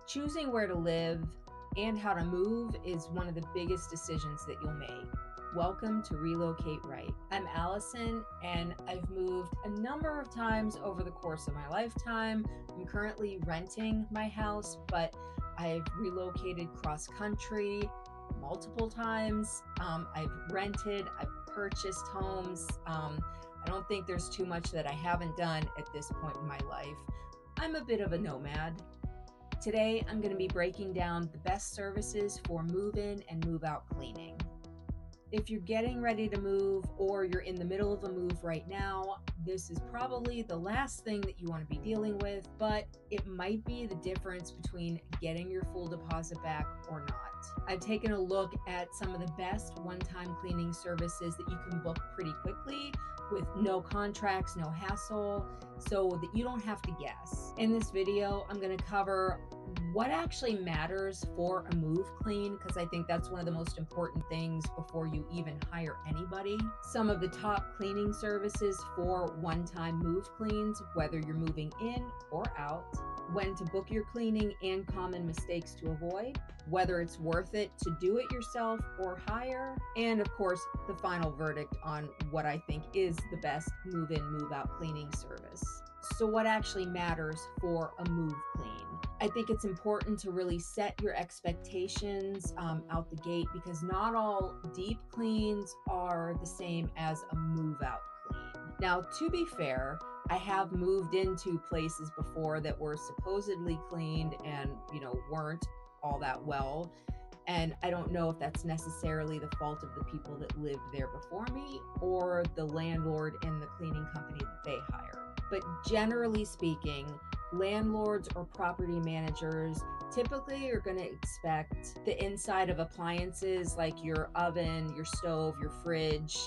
Choosing where to live and how to move is one of the biggest decisions that you'll make. Welcome to Relocate Right. I'm Allison, and I've moved a number of times over the course of my lifetime. I'm currently renting my house, but I've relocated cross country multiple times. I've rented, I've purchased homes. I don't think there's too much that I haven't done at this point in my life. I'm a bit of a nomad. Today, I'm going to be breaking down the best services for move-in and move-out cleaning. If you're getting ready to move or you're in the middle of a move right now, this is probably the last thing that you want to be dealing with, but it might be the difference between getting your full deposit back or not. I've taken a look at some of the best one-time cleaning services that you can book pretty quickly with no contracts, no hassle, so that you don't have to guess. In this video, I'm going to cover what actually matters for a move clean, because I think that's one of the most important things before you even hire anybody. Some of the top cleaning services for one-time move cleans, whether you're moving in or out, when to book your cleaning and common mistakes to avoid, whether it's worth it to do it yourself or hire, and of course, the final verdict on what I think is the best move-in, move-out cleaning service. So what actually matters for a move clean? I think it's important to really set your expectations out the gate, because not all deep cleans are the same as a move out clean. Now, to be fair, I have moved into places before that were supposedly cleaned and, weren't all that well. And I don't know if that's necessarily the fault of the people that lived there before me or the landlord and the cleaning company that they hired. But generally speaking, landlords or property managers typically are going to expect the inside of appliances like your oven, your stove, your fridge,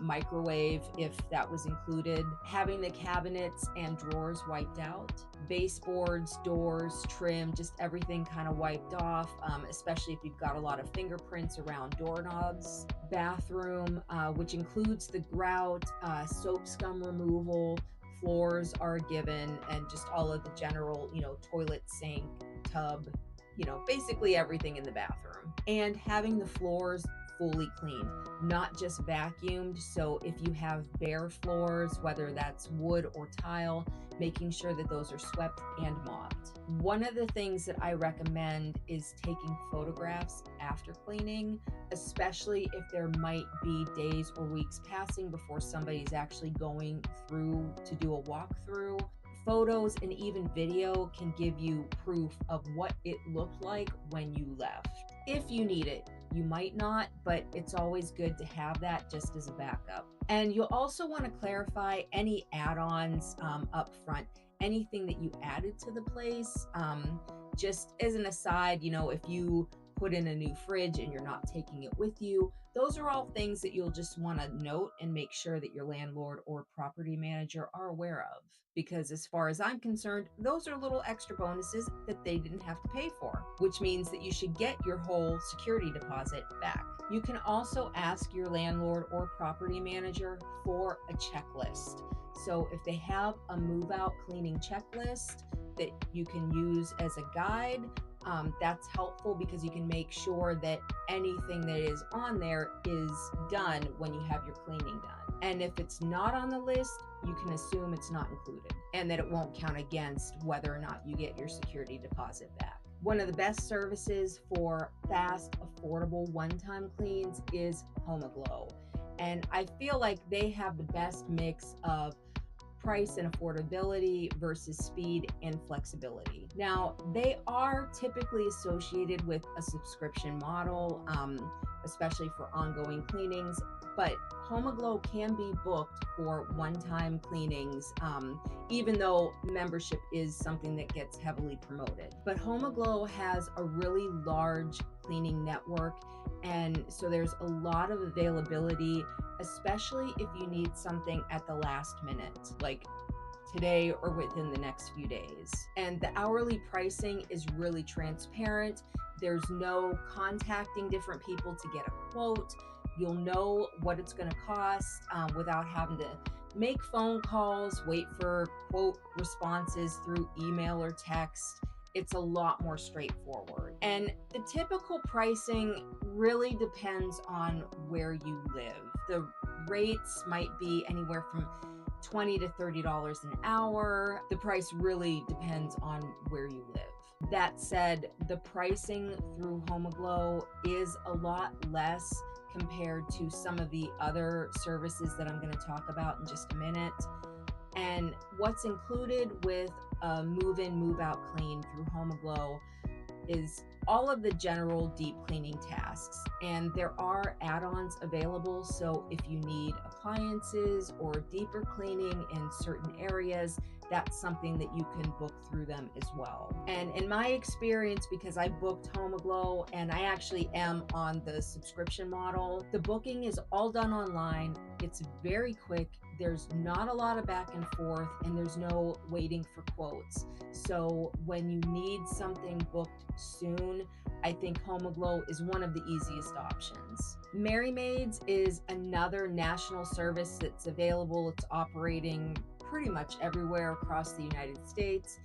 microwave, if that was included, having the cabinets and drawers wiped out, baseboards, doors, trim, just everything kind of wiped off, especially if you've got a lot of fingerprints around doorknobs, bathroom, which includes the grout, soap scum removal, floors are given, and just all of the general, toilet, sink, tub, basically everything in the bathroom. And having the floors fully cleaned, not just vacuumed. So if you have bare floors, whether that's wood or tile, making sure that those are swept and mopped. One of the things that I recommend is taking photographs after cleaning, especially if there might be days or weeks passing before somebody's actually going through to do a walkthrough. Photos and even video can give you proof of what it looked like when you left. If you need it, you might not, but it's always good to have that just as a backup. And you'll also want to clarify any add-ons up front, anything that you added to the place. Just as an aside, if you put in a new fridge and you're not taking it with you, those are all things that you'll just want to note and make sure that your landlord or property manager are aware of. Because as far as I'm concerned, those are little extra bonuses that they didn't have to pay for, which means that you should get your whole security deposit back. You can also ask your landlord or property manager for a checklist. So if they have a move out cleaning checklist that you can use as a guide, that's helpful, because you can make sure that anything that is on there is done when you have your cleaning done. And if it's not on the list, you can assume it's not included and that it won't count against whether or not you get your security deposit back. One of the best services for fast, affordable one-time cleans is Home Aglow. And I feel like they have the best mix of price and affordability versus speed and flexibility. Now, they are typically associated with a subscription model, especially for ongoing cleanings, but Home Aglow can be booked for one-time cleanings, even though membership is something that gets heavily promoted. But Home Aglow has a really large cleaning network, and so there's a lot of availability, especially if you need something at the last minute, like today or within the next few days. And the hourly pricing is really transparent. There's no contacting different people to get a quote. You'll know what it's going to cost without having to make phone calls, wait for quote responses through email or text. it's a lot more straightforward. And the typical pricing really depends on where you live. The rates might be anywhere from $20 to $30 an hour. The price really depends on where you live. That said, the pricing through HomeAglow is a lot less compared to some of the other services that I'm going to talk about in just a minute. And what's included with a move-in, move-out clean through HomeAglow is all of the general deep cleaning tasks, and there are add-ons available. So if you need appliances or deeper cleaning in certain areas, that's something that you can book through them as well. And in my experience, because I booked HomeAglow and I actually am on the subscription model, the booking is all done online. It's very quick. There's not a lot of back and forth, and there's no waiting for quotes. So when you need something booked soon, I think HomeAglow is one of the easiest options. Merrymaids is another national service that's available. It's operating pretty much everywhere across the United States,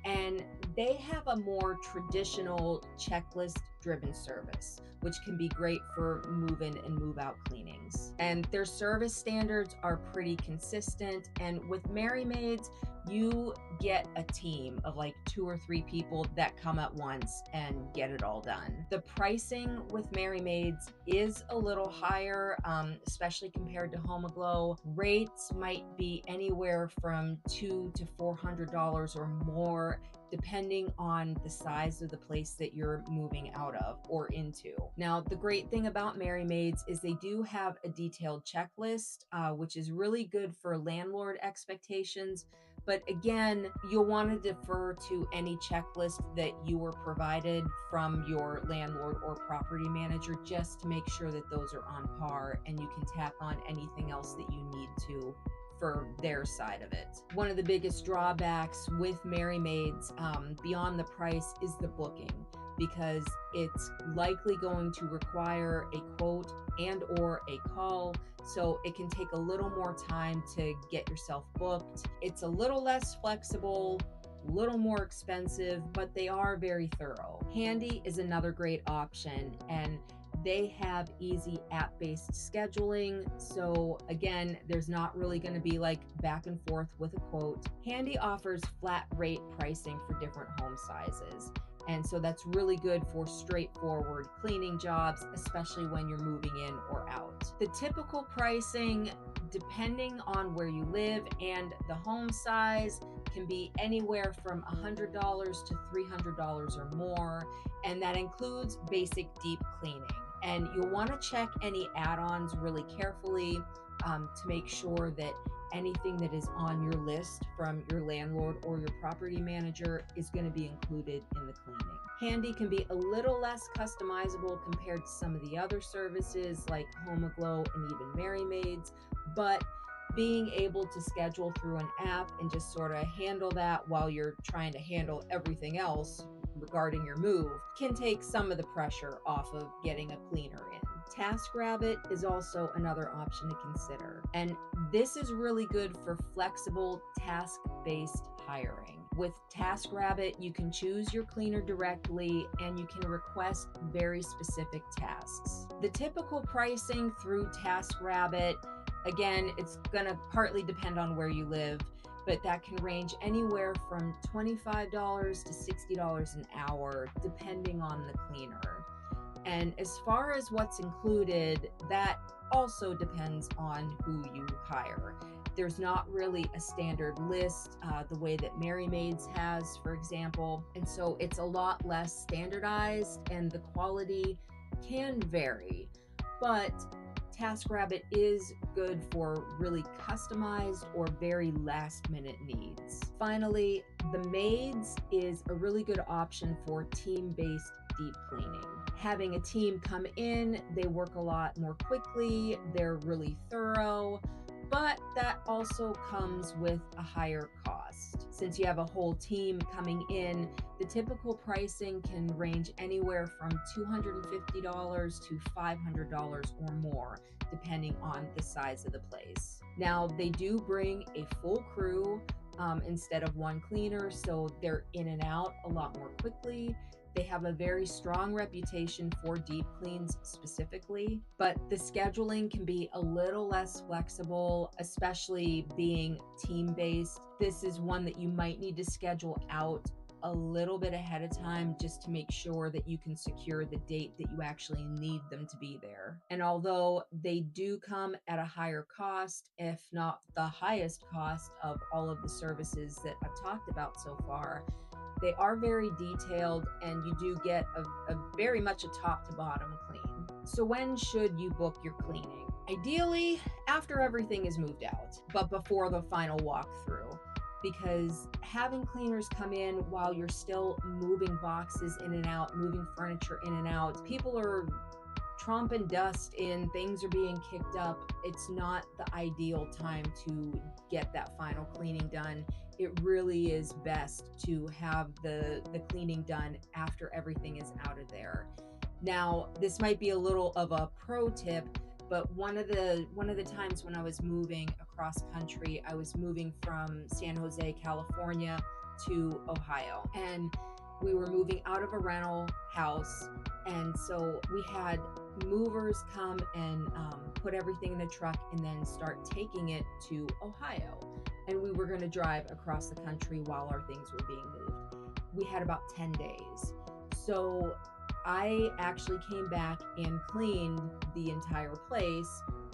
and they have a more traditional checklist-driven service, which can be great for move-in and move-out cleanings. And their service standards are pretty consistent, and with Merrymaids, you get a team of like 2 or 3 people that come at once and get it all done. The pricing with Merrymaids is a little higher, especially compared to HomeAglow. Rates might be anywhere from $200 to $400 or more, depending on the size of the place that you're moving out of or into. Now, the great thing about Merrymaids is they do have a detailed checklist, which is really good for landlord expectations. But again, you'll want to defer to any checklist that you were provided from your landlord or property manager, just to make sure that those are on par and you can tack on anything else that you need to for their side of it. One of the biggest drawbacks with Merrymaids, beyond the price, is the booking, because it's likely going to require a quote and or a call, so it can take a little more time to get yourself booked. It's a little less flexible, a little more expensive, but they are very thorough. Handy is another great option, and they have easy app-based scheduling. So again, there's not really going to be like back and forth with a quote. Handy offers flat rate pricing for different home sizes. And so that's really good for straightforward cleaning jobs, especially when you're moving in or out. The typical pricing, depending on where you live and the home size, can be anywhere from $100 to $300 or more. And that includes basic deep cleaning. And you'll want to check any add-ons really carefully to make sure that anything that is on your list from your landlord or your property manager is going to be included in the cleaning. Handy can be a little less customizable compared to some of the other services like HomeAglow and even Merrymaids, but being able to schedule through an app and just sort of handle that while you're trying to handle everything else regarding your move can take some of the pressure off of getting a cleaner in. TaskRabbit is also another option to consider, and this is really good for flexible task-based hiring. With TaskRabbit, you can choose your cleaner directly and you can request very specific tasks. The typical pricing through TaskRabbit, again, it's going to partly depend on where you live, but that can range anywhere from $25 to $60 an hour, depending on the cleaner. And as far as what's included, that also depends on who you hire. There's not really a standard list the way that Merrymaids has, for example. And so it's a lot less standardized and the quality can vary. But TaskRabbit is good for really customized or very last minute needs. Finally, the Maids is a really good option for team-based deep cleaning. Having a team come in, they work a lot more quickly, they're really thorough, but that also comes with a higher cost. Since you have a whole team coming in, the typical pricing can range anywhere from $250 to $500 or more, depending on the size of the place. Now, they do bring a full crew. instead of one cleaner, so they're in and out a lot more quickly. They have a very strong reputation for deep cleans specifically, but the scheduling can be a little less flexible, especially being team based. This is one that you might need to schedule out a little bit ahead of time just to make sure that you can secure the date that you actually need them to be there. And although they do come at a higher cost, if not the highest cost of all of the services that I've talked about so far, they are very detailed and you do get a very much a top to bottom clean. So when should you book your cleaning? Ideally, after everything is moved out, but before the final walkthrough, because having cleaners come in while you're still moving boxes in and out, moving furniture in and out, people are tromping dust in, things are being kicked up. It's not the ideal time to get that final cleaning done. It really is best to have the cleaning done after everything is out of there. Now, this might be a little of a pro tip, but one of the times when I was moving across country, I was moving from San Jose, California to Ohio, and we were moving out of a rental house, and so we had movers come and put everything in a truck and then start taking it to Ohio, and we were going to drive across the country while our things were being moved. We had about 10 days, so I actually came back and cleaned the entire place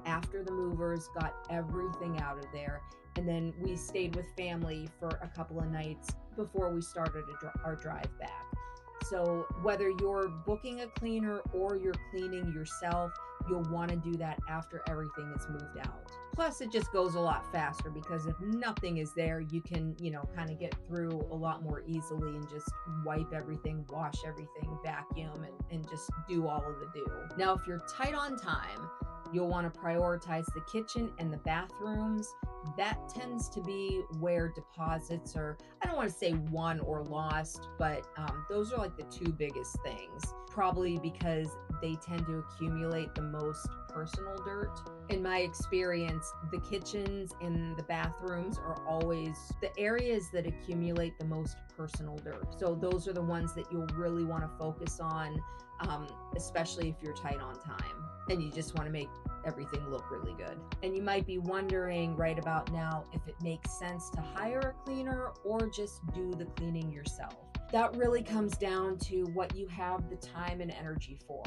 after the movers got everything out of there. And then we stayed with family for a couple of nights before we started our drive back. So whether you're booking a cleaner or you're cleaning yourself, you'll want to do that after everything is moved out. Plus, it just goes a lot faster because if nothing is there, you can, kind of get through a lot more easily and just wipe everything, wash everything, vacuum, and just do all of the do. Now, if you're tight on time, you'll want to prioritize the kitchen and the bathrooms. That tends to be where deposits are, I don't want to say won or lost, but those are like the two biggest things. Probably because they tend to accumulate the most personal dirt. In my experience, the kitchens and the bathrooms are always the areas that accumulate the most personal dirt. So those are the ones that you'll really want to focus on, especially if you're tight on time and you just want to make everything look really good. And you might be wondering right about now if it makes sense to hire a cleaner or just do the cleaning yourself. That really comes down to what you have the time and energy for.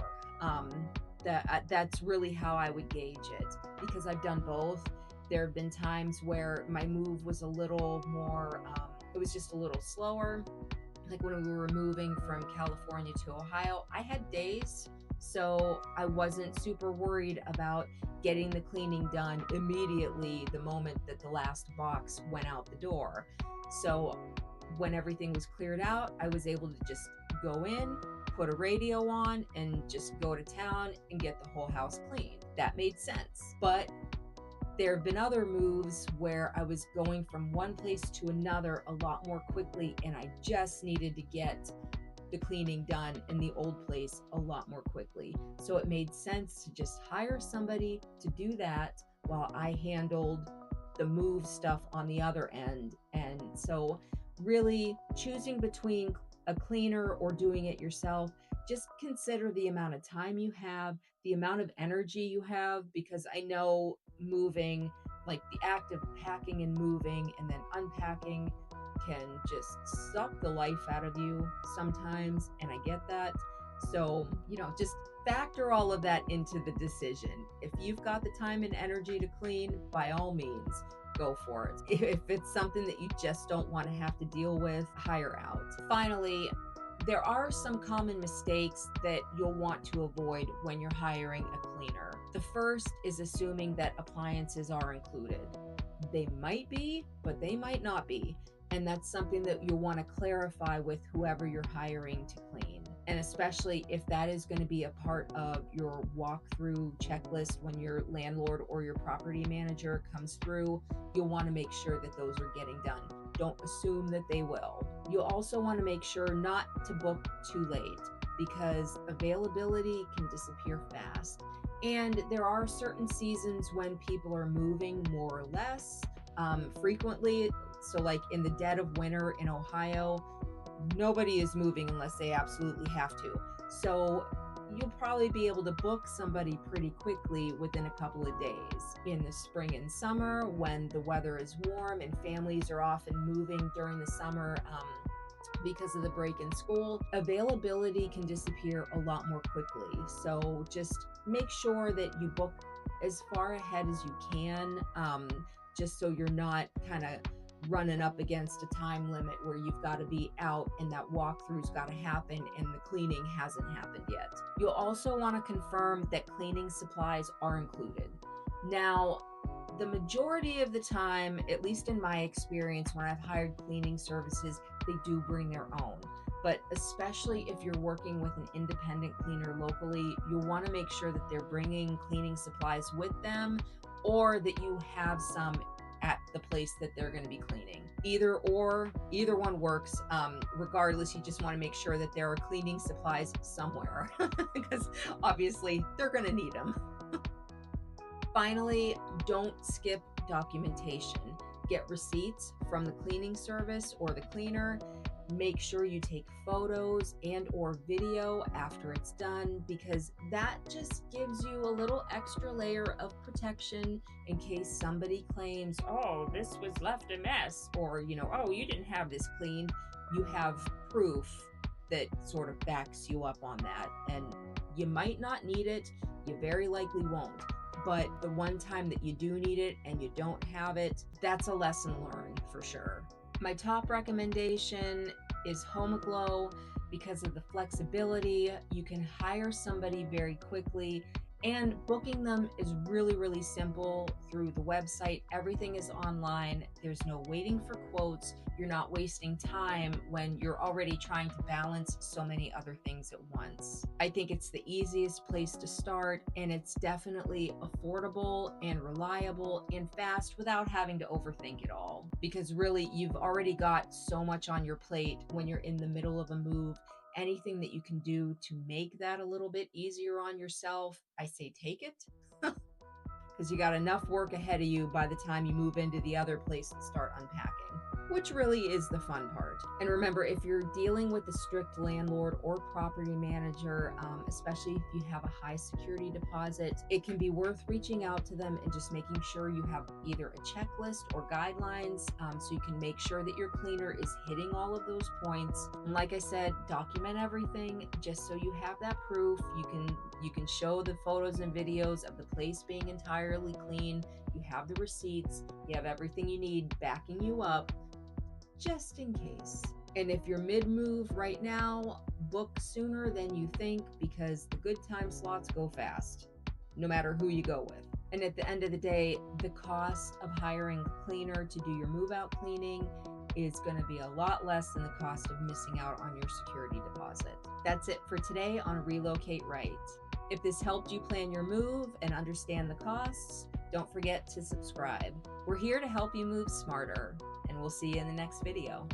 That's really how I would gauge it, because I've done both. There have been times where my move was a little more, it was just a little slower. Like when we were moving from California to Ohio, I had days, so I wasn't super worried about getting the cleaning done immediately the moment that the last box went out the door. So when everything was cleared out, I was able to just go in, put a radio on, and just go to town and get the whole house cleaned. That made sense. But there have been other moves where I was going from one place to another a lot more quickly, and I just needed to get the cleaning done in the old place a lot more quickly. So it made sense to just hire somebody to do that while I handled the move stuff on the other end. And so really choosing between a cleaner or doing it yourself, just consider the amount of time you have, the amount of energy you have, because I know moving, like the act of packing and moving and then unpacking, can just suck the life out of you sometimes, and I get that. So, just factor all of that into the decision. If you've got the time and energy to clean, by all means, go for it. If it's something that you just don't want to have to deal with, hire out. Finally, there are some common mistakes that you'll want to avoid when you're hiring a cleaner. The first is assuming that appliances are included. They might be, but they might not be. And that's something that you'll want to clarify with whoever you're hiring to clean. And especially if that is going to be a part of your walkthrough checklist when your landlord or your property manager comes through, you'll want to make sure that those are getting done. Don't assume that they will. You'll also want to make sure not to book too late, because availability can disappear fast. And there are certain seasons when people are moving more or less frequently. So like in the dead of winter in Ohio, nobody is moving unless they absolutely have to. So you'll probably be able to book somebody pretty quickly within a couple of days. In the spring and summer, when the weather is warm and families are often moving during the summer, because of the break in school, availability can disappear a lot more quickly. So just make sure that you book as far ahead as you can, just so you're not kind of running up against a time limit where you've got to be out and that walkthrough's got to happen and the cleaning hasn't happened yet. You'll also want to confirm that cleaning supplies are included. Now, the majority of the time, at least in my experience, when I've hired cleaning services, they do bring their own. But especially if you're working with an independent cleaner locally, you'll want to make sure that they're bringing cleaning supplies with them, or that you have some at the place that they're going to be cleaning. Either one works. Regardless, you just want to make sure that there are cleaning supplies somewhere because obviously they're going to need them. Finally, don't skip documentation. Get receipts from the cleaning service or the cleaner. Make sure you take photos and or video after it's done, because that just gives you a little extra layer of protection in case somebody claims, oh, this was left a mess, or, oh, you didn't have this cleaned. You have proof that sort of backs you up on that. And you might not need it. You very likely won't. But the one time that you do need it and you don't have it, that's a lesson learned for sure. My top recommendation is HomeAglow because of the flexibility. You can hire somebody very quickly, and booking them is really, really simple through the website. Everything is online. There's no waiting for quotes. You're not wasting time when you're already trying to balance so many other things at once. I think it's the easiest place to start, and it's definitely affordable and reliable and fast without having to overthink it all. Because really, you've already got so much on your plate when you're in the middle of a move. Anything that you can do to make that a little bit easier on yourself, I say take it. Because you got enough work ahead of you by the time you move into the other place and start unpacking, which really is the fun part. And remember, if you're dealing with a strict landlord or property manager, especially if you have a high security deposit, it can be worth reaching out to them and just making sure you have either a checklist or guidelines, so you can make sure that your cleaner is hitting all of those points. And like I said, document everything just so you have that proof. You can show the photos and videos of the place being entirely clean. You have the receipts. You have everything you need backing you up, just in case. And if you're mid-move right now, book sooner than you think, because the good time slots go fast, no matter who you go with. And at the end of the day, the cost of hiring a cleaner to do your move-out cleaning is going to be a lot less than the cost of missing out on your security deposit. That's it for today on Relocate Right. If this helped you plan your move and understand the costs, don't forget to subscribe. We're here to help you move smarter, and we'll see you in the next video.